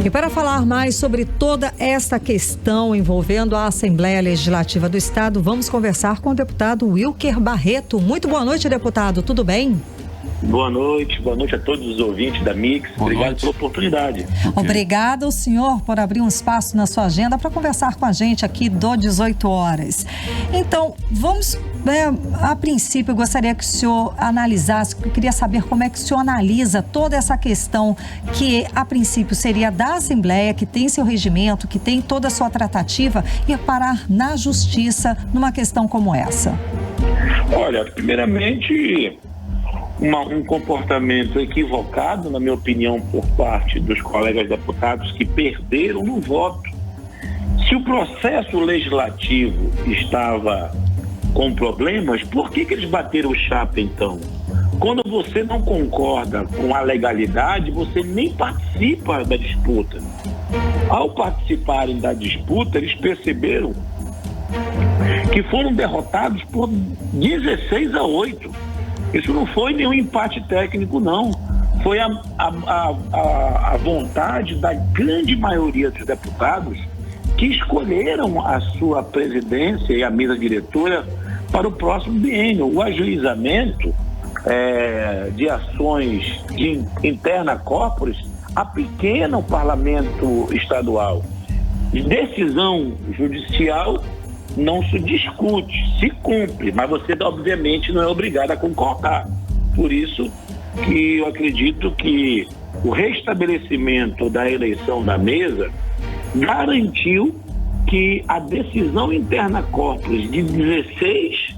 E para falar mais sobre toda esta questão envolvendo a Assembleia Legislativa do Estado, vamos conversar com o deputado Wilker Barreto. Muito boa noite, deputado. Tudo bem? Boa noite a todos os ouvintes da Mix. Obrigado pela oportunidade. Obrigada ao senhor por abrir um espaço na sua agenda para conversar com a gente aqui do 18 horas. Então, vamos, a princípio, eu gostaria que o senhor analisasse, eu queria saber como é que o senhor analisa toda essa questão que, a princípio, seria da Assembleia, que tem seu regimento, que tem toda a sua tratativa, e parar na Justiça numa questão como essa. Olha, primeiramente, um comportamento equivocado, na minha opinião, por parte dos colegas deputados que perderam no voto. Se o processo legislativo estava com problemas, por que eles bateram o chapa, então? Quando você não concorda com a legalidade, você nem participa da disputa. Ao participarem da disputa, eles perceberam que foram derrotados por 16-8. Isso não foi nenhum empate técnico, não. Foi a vontade da grande maioria dos deputados que escolheram a sua presidência e a mesa diretora para o próximo biênio. O ajuizamento de ações de interna corporis apequena o parlamento estadual. Decisão judicial não se discute, se cumpre, mas você obviamente não é obrigado a concordar. Por isso que eu acredito que o restabelecimento da eleição da mesa garantiu que a decisão interna corporis de 16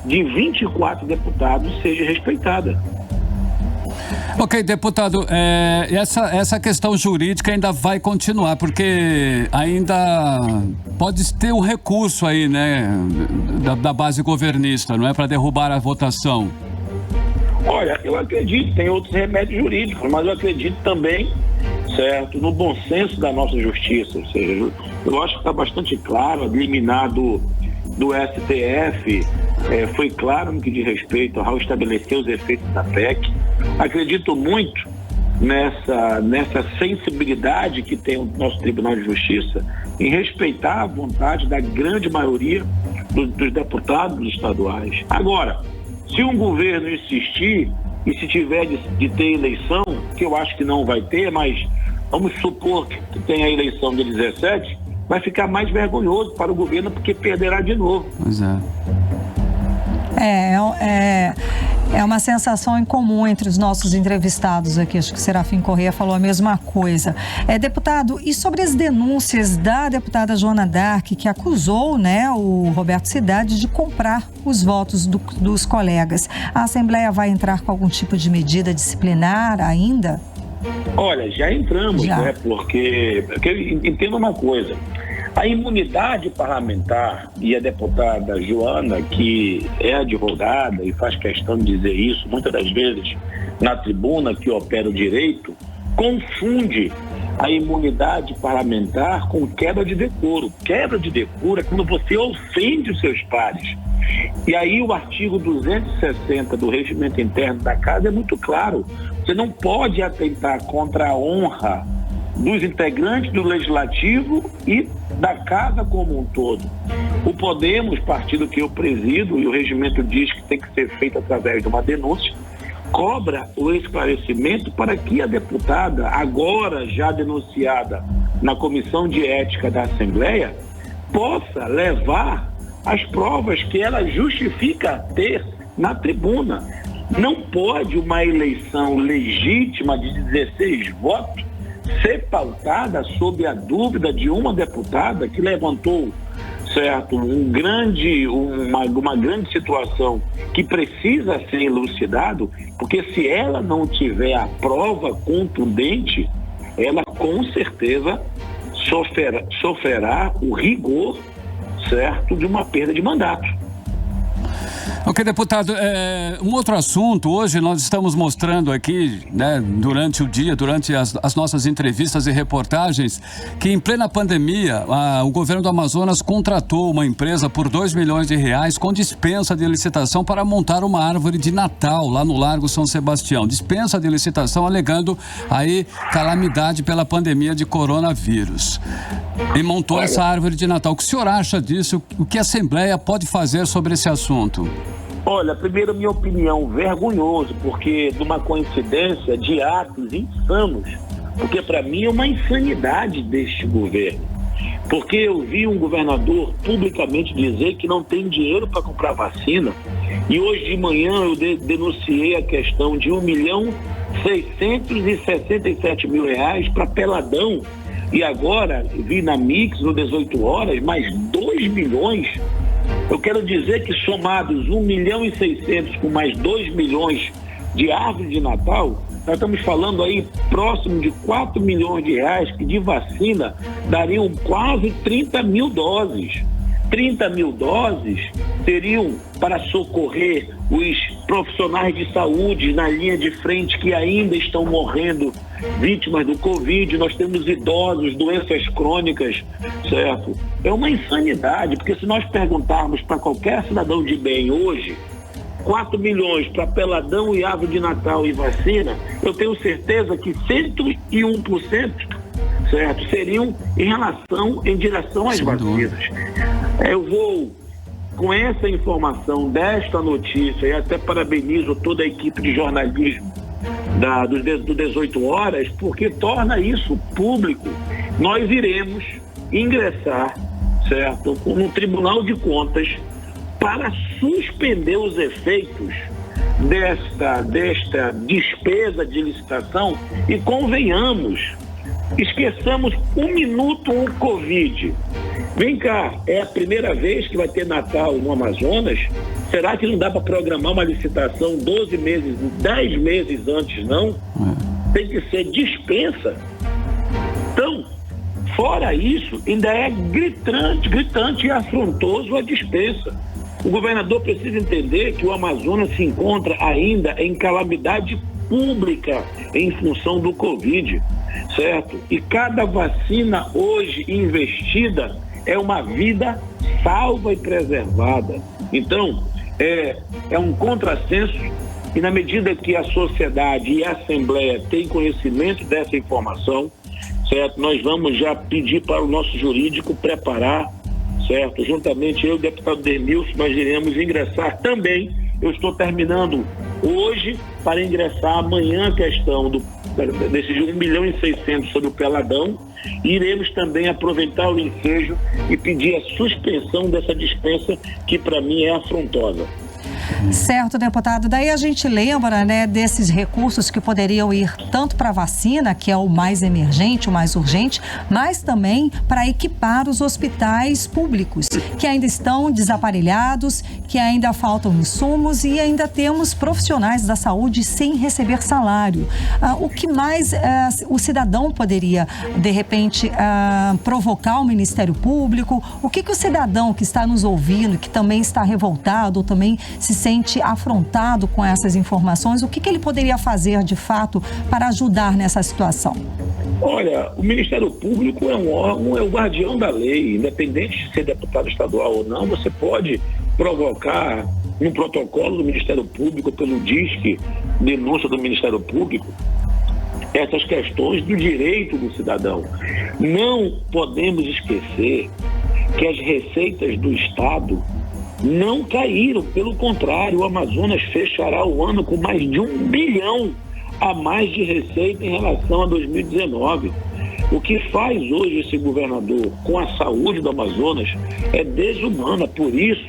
de 24 deputados seja respeitada. Ok, deputado, essa questão jurídica ainda vai continuar, porque ainda pode ter um recurso aí, né, da base governista, não é, para derrubar a votação. Olha, eu acredito, tem outros remédios jurídicos, mas eu acredito também, certo, no bom senso da nossa justiça. Ou seja, eu acho que está bastante claro, liminar do STF foi claro no que diz respeito ao estabelecer os efeitos da PEC. Acredito muito nessa sensibilidade que tem o nosso Tribunal de Justiça em respeitar a vontade da grande maioria dos deputados estaduais. Agora, se um governo insistir e se tiver de ter eleição, que eu acho que não vai ter, mas vamos supor que tenha a eleição de 17, vai ficar mais vergonhoso para o governo porque perderá de novo. Pois é. É uma sensação incomum entre os nossos entrevistados aqui. Acho que o Serafim Corrêa falou a mesma coisa. Deputado, e sobre as denúncias da deputada Joana Dark, que acusou, né, o Roberto Cidade de comprar os votos dos colegas, a Assembleia vai entrar com algum tipo de medida disciplinar ainda? Olha, já entramos, já. Né? Porque entenda uma coisa. A imunidade parlamentar, e a deputada Joana, que é advogada e faz questão de dizer isso muitas das vezes na tribuna que opera o direito, confunde a imunidade parlamentar com quebra de decoro. Quebra de decoro é quando você ofende os seus pares. E aí o artigo 260 do regimento interno da casa é muito claro. Você não pode atentar contra a honra dos integrantes do Legislativo e da Casa como um todo. O Podemos, partido que eu presido, e o regimento diz que tem que ser feito através de uma denúncia, cobra o esclarecimento para que a deputada, agora já denunciada na Comissão de Ética da Assembleia, possa levar as provas que ela justifica ter na tribuna. Não pode uma eleição legítima de 16 votos ser pautada sob a dúvida de uma deputada que levantou, certo, uma grande situação que precisa ser elucidado, porque se ela não tiver a prova contundente, ela com certeza sofrerá o rigor, certo, de uma perda de mandato. Ok, deputado, um outro assunto, hoje nós estamos mostrando aqui, né, durante o dia, durante as nossas entrevistas e reportagens, que em plena pandemia, o governo do Amazonas contratou uma empresa por R$2 milhões com dispensa de licitação para montar uma árvore de Natal lá no Largo São Sebastião. Dispensa de licitação alegando aí calamidade pela pandemia de coronavírus. E montou essa árvore de Natal. O que o senhor acha disso? O que a Assembleia pode fazer sobre esse assunto? Olha, primeiro, minha opinião, vergonhoso, porque de uma coincidência de atos insanos, porque para mim é uma insanidade deste governo. Porque eu vi um governador publicamente dizer que não tem dinheiro para comprar vacina, e hoje de manhã eu denunciei a questão de R$1.667.000 para Peladão, e agora vi na Mix, no 18 horas, mais 2 milhões. Eu quero dizer que somados 1.600.000 com mais 2 milhões de árvore de Natal, nós estamos falando aí próximo de R$4 milhões que de vacina dariam quase 30 mil doses. 30 mil doses seriam para socorrer os profissionais de saúde na linha de frente que ainda estão morrendo vítimas do Covid. Nós temos idosos, doenças crônicas, certo? É uma insanidade, porque se nós perguntarmos para qualquer cidadão de bem hoje, 4 milhões para Peladão e árvore de Natal e vacina, eu tenho certeza que 101%, certo, seriam em direção às vacinas. Eu vou, com essa informação desta notícia, e até parabenizo toda a equipe de jornalismo do 18 horas, porque torna isso público. Nós iremos ingressar, certo, no Tribunal de Contas para suspender os efeitos desta despesa de licitação e convenhamos, esqueçamos um minuto o Covid. Vem cá, é a primeira vez que vai ter Natal no Amazonas? Será que não dá para programar uma licitação 12 meses, 10 meses antes, não? Tem que ser dispensa. Então, fora isso, ainda é gritante e afrontoso a dispensa. O governador precisa entender que o Amazonas se encontra ainda em calamidade pública em função do Covid, certo? E cada vacina hoje investida é uma vida salva e preservada. Então, é um contrassenso, e na medida que a sociedade e a Assembleia têm conhecimento dessa informação, certo? Nós vamos já pedir para o nosso jurídico preparar, certo? Juntamente eu e o deputado Demilson, nós iremos ingressar também. Eu estou terminando hoje para ingressar amanhã a questão desses 1.600.000 sobre o Peladão, e iremos também aproveitar o ensejo e pedir a suspensão dessa dispensa que para mim é afrontosa. Certo, deputado. Daí a gente lembra, né, desses recursos que poderiam ir tanto para a vacina, que é o mais emergente, o mais urgente, mas também para equipar os hospitais públicos, que ainda estão desaparelhados, que ainda faltam insumos e ainda temos profissionais da saúde sem receber salário. O que mais o cidadão poderia, de repente, provocar o Ministério Público? O que o cidadão que está nos ouvindo, que também está revoltado ou também se sente afrontado com essas informações, o que ele poderia fazer de fato para ajudar nessa situação? Olha, o Ministério Público é um órgão, é o guardião da lei, independente de ser deputado estadual ou não. Você pode provocar no protocolo do Ministério Público, pelo DISC, denúncia do Ministério Público, essas questões do direito do cidadão. Não podemos esquecer que as receitas do Estado não caíram, pelo contrário, o Amazonas fechará o ano com mais de 1 bilhão a mais de receita em relação a 2019. O que faz hoje esse governador com a saúde do Amazonas é desumana. Por isso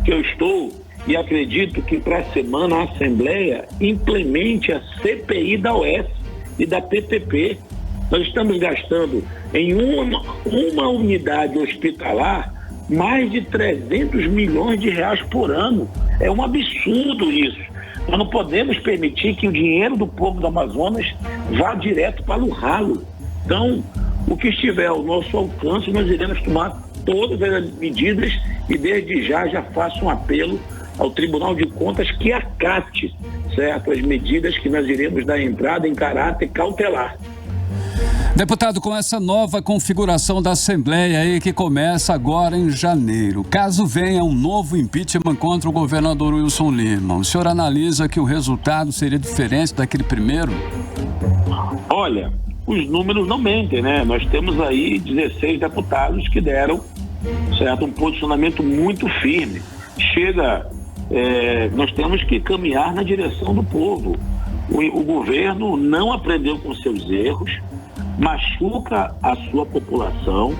que eu estou e acredito que para a semana a Assembleia implemente a CPI da OS e da PPP. Nós estamos gastando em uma unidade hospitalar mais de 300 milhões de reais por ano. É um absurdo isso. Nós não podemos permitir que o dinheiro do povo do Amazonas vá direto para o ralo. Então, o que estiver ao nosso alcance, nós iremos tomar todas as medidas e desde já faço um apelo ao Tribunal de Contas que acate, certo, as medidas que nós iremos dar entrada em caráter cautelar. Deputado, com essa nova configuração da Assembleia aí que começa agora em janeiro, caso venha um novo impeachment contra o governador Wilson Lima, o senhor analisa que o resultado seria diferente daquele primeiro? Olha, os números não mentem, né? Nós temos aí 16 deputados que deram, certo, um posicionamento muito firme. Nós temos que caminhar na direção do povo. O governo não aprendeu com seus erros, machuca a sua população,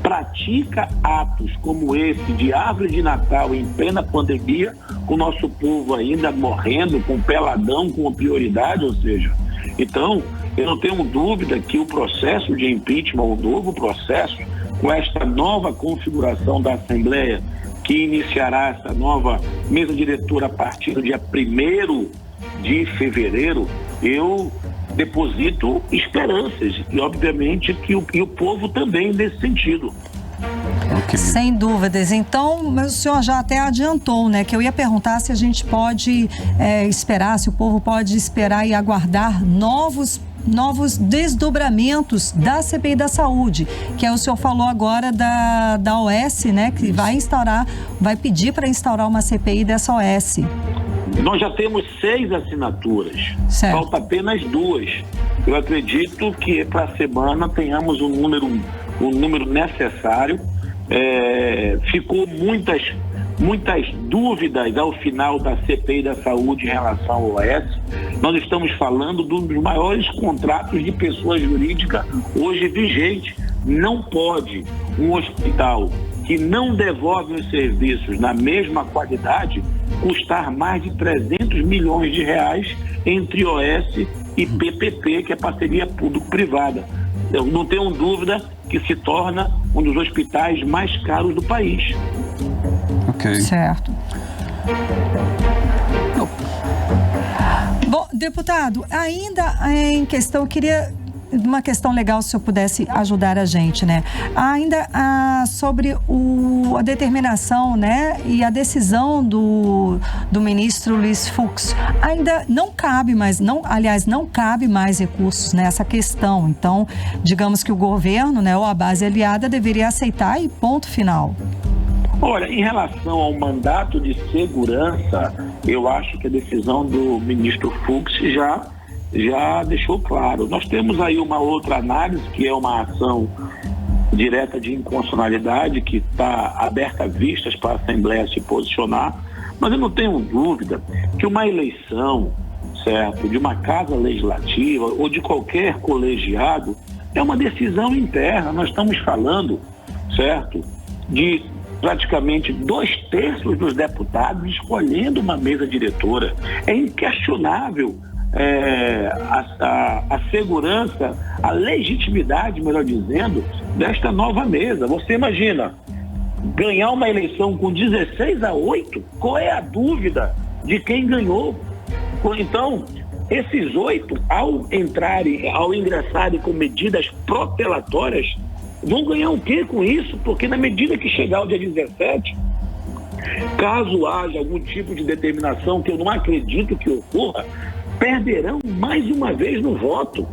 pratica atos como esse de árvore de Natal em plena pandemia, com o nosso povo ainda morrendo, com peladão, com prioridade, ou seja, então eu não tenho dúvida que o processo de impeachment, o novo processo, com esta nova configuração da Assembleia, que iniciará essa nova mesa diretora a partir do dia 1º de fevereiro, eu deposito esperanças e, obviamente, que o povo também nesse sentido. Okay. Sem dúvidas. Então, o senhor já até adiantou, né? Que eu ia perguntar se a gente pode esperar, se o povo pode esperar e aguardar novos desdobramentos da CPI da Saúde, que o senhor falou agora da OS, né? Que vai pedir para instaurar uma CPI dessa OS. Nós já temos 6 assinaturas, certo. Falta apenas 2. Eu acredito que para a semana tenhamos o número necessário. Ficou muitas dúvidas ao final da CPI da Saúde em relação ao OS. Nós estamos falando de um dos maiores contratos de pessoa jurídica hoje vigente. Não pode um hospital que não devolve os serviços na mesma qualidade custar mais de 300 milhões de reais entre OS e PPP, que é parceria público-privada. Eu não tenho dúvida que se torna um dos hospitais mais caros do país. Ok. Certo. Bom, deputado, ainda em questão, eu queria uma questão legal, se o senhor pudesse ajudar a gente, né? Ainda sobre a determinação, né, e a decisão do ministro Luiz Fux, ainda não cabe mais, não cabe mais recursos nessa questão. Então, digamos que o governo, né, ou a base aliada deveria aceitar e ponto final. Olha, em relação ao mandato de segurança, eu acho que a decisão do ministro Fux já deixou claro. Nós temos aí uma outra análise, que é uma ação direta de inconstitucionalidade, que está aberta a vistas para a Assembleia se posicionar, mas eu não tenho dúvida que uma eleição, certo, de uma casa legislativa ou de qualquer colegiado é uma decisão interna. Nós estamos falando, certo, de praticamente 2/3 dos deputados escolhendo uma mesa diretora. É inquestionável a segurança, a legitimidade, melhor dizendo, desta nova mesa. Você imagina ganhar uma eleição com 16-8? Qual é a dúvida de quem ganhou? Então, esses 8, ao ingressarem com medidas protelatórias, vão ganhar o quê com isso? Porque na medida que chegar o dia 17, caso haja algum tipo de determinação, que eu não acredito que ocorra, perderão mais uma vez no voto.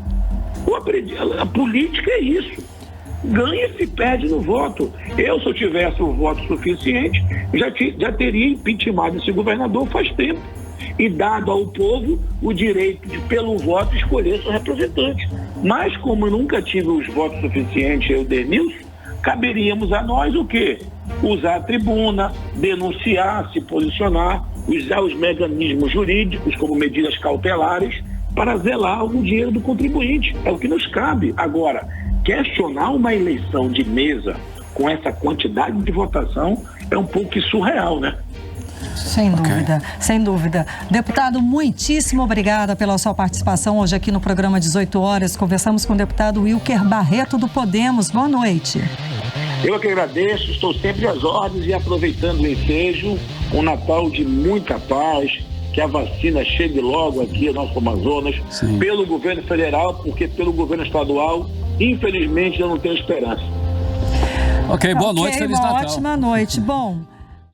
A política é isso. Ganha se perde no voto. Se eu tivesse o voto suficiente, já teria impeachmentado esse governador faz tempo e dado ao povo o direito de, pelo voto, escolher seu representante. Mas como eu nunca tive os votos suficientes, eu, Denilson, caberíamos a nós o quê? Usar a tribuna, denunciar, se posicionar, usar os mecanismos jurídicos como medidas cautelares para zelar o dinheiro do contribuinte. É o que nos cabe. Agora, questionar uma eleição de mesa com essa quantidade de votação é um pouco surreal, né? Sem dúvida, sem dúvida. Deputado, muitíssimo obrigada pela sua participação hoje aqui no programa 18 horas. Conversamos com o deputado Wilker Barreto do Podemos. Boa noite. Eu que agradeço, estou sempre às ordens e aproveitando o ensejo, um Natal de muita paz, que a vacina chegue logo aqui ao nosso Amazonas, sim, pelo governo federal, porque pelo governo estadual, infelizmente, eu não tenho esperança. Ok, boa noite, Feliz Natal. Ótima noite. Bom.